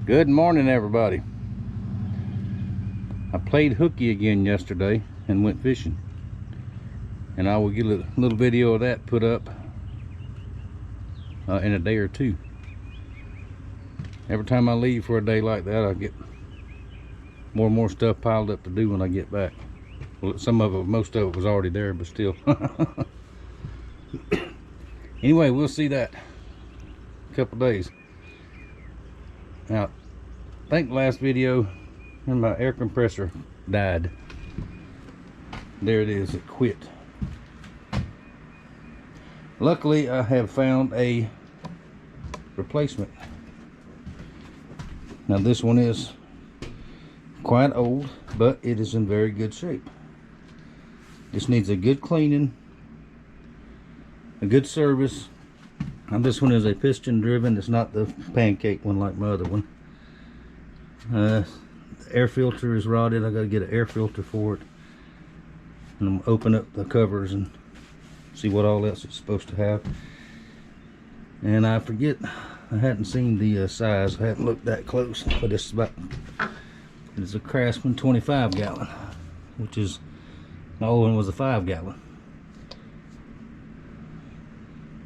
Good morning, everybody. I played hooky again yesterday and went fishing, and I will get a little video of that put up in a day or two. Every time I leave for a day like that, I get more and more stuff piled up to do when I get back. Well, most of it was already there, but still. Anyway, we'll see that in a couple days. Now, I think the last video, and my air compressor died. There it is, it quit. Luckily, I have found a replacement. Now, this one is quite old, but it is in very good shape. This needs a good cleaning, a good service. Now, this one is a piston driven. It's not the pancake one like my other one. The air filter is rotted. I got to get an air filter for it, and I'm gonna open up the covers and see what all else it's supposed to have. And I forget, I hadn't seen the size. I haven't looked that close, but it's a Craftsman 25 gallon, which is, my old one was a 5 gallon.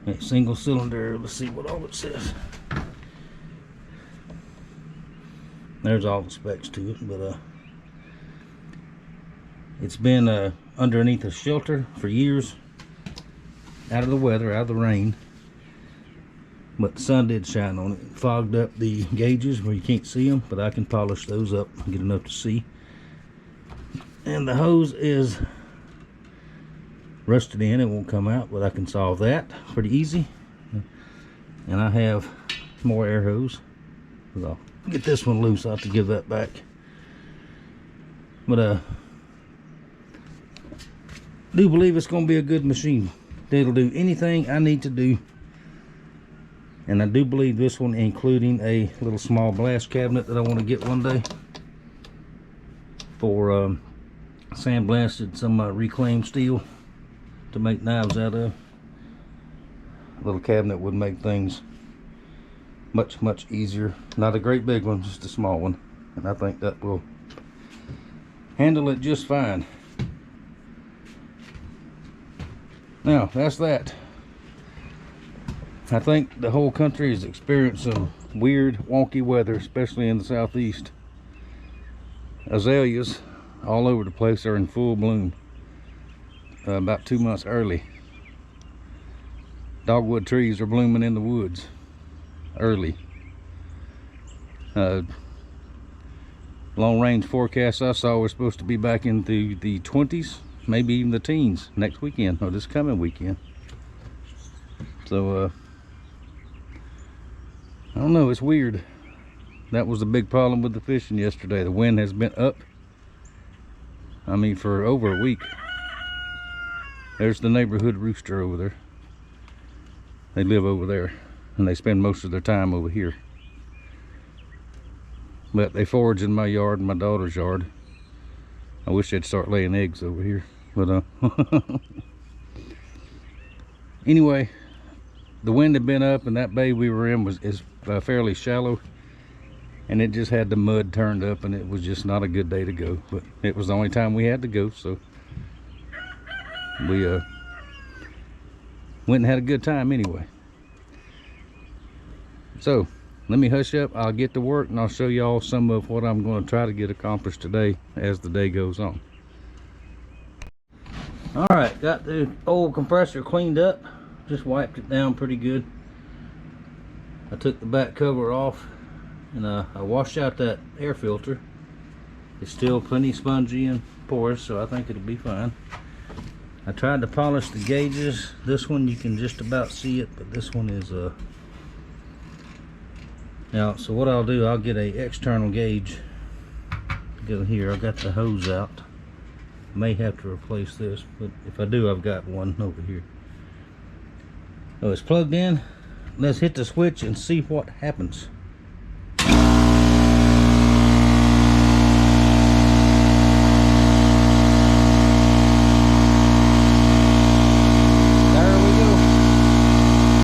A single cylinder. Let's see what all it says. There's all the specs to it, but it's been underneath a shelter for years, out of the weather, out of the rain, but the sun did shine on it. It fogged up the gauges where you can't see them, but I can polish those up and get enough to see. And the hose is rusted in, it won't come out, but I can solve that pretty easy. And I have more air hose. I'll get this one loose. I'll have to give that back. But I do believe it's going to be a good machine. It'll do anything I need to do. And I do believe this one, including a little small blast cabinet that I want to get one day for sandblasted some reclaimed steel to make knives out of. A little cabinet would make things much easier. Not a great big one, just a small one, and I think that will handle it just fine. Now, that's that. I think the whole country is experiencing some weird, wonky weather, especially in the southeast. Azaleas all over the place are in full bloom, about 2 months early. Dogwood trees are blooming in the woods early. Long range forecasts I saw were supposed to be back into the 20s, maybe even the teens next weekend, or this coming weekend. So I don't know, it's weird. That was the big problem with the fishing yesterday. The wind has been up, I mean, for over a week. There's the neighborhood rooster over there. They live over there, and they spend most of their time over here. But they forage in my yard and my daughter's yard. I wish they'd start laying eggs over here, but anyway, the wind had been up, and that bay we were in is fairly shallow, and it just had the mud turned up, and it was just not a good day to go. But it was the only time we had to go, so we went and had a good time anyway. So let me hush up, I'll get to work, and I'll show y'all some of what I'm going to try to get accomplished today as the day goes on. Alright, got the old compressor cleaned up, just wiped it down pretty good. I took the back cover off, and I washed out that air filter. It's still plenty spongy and porous, so I think it'll be fine. I tried to polish the gauges. This one you can just about see it, but this one is now, so what I'll do, I'll get a external gauge to go here. I got the hose out. May have to replace this, but if I do, I've got one over here. So it's plugged in. Let's hit the switch and see what happens.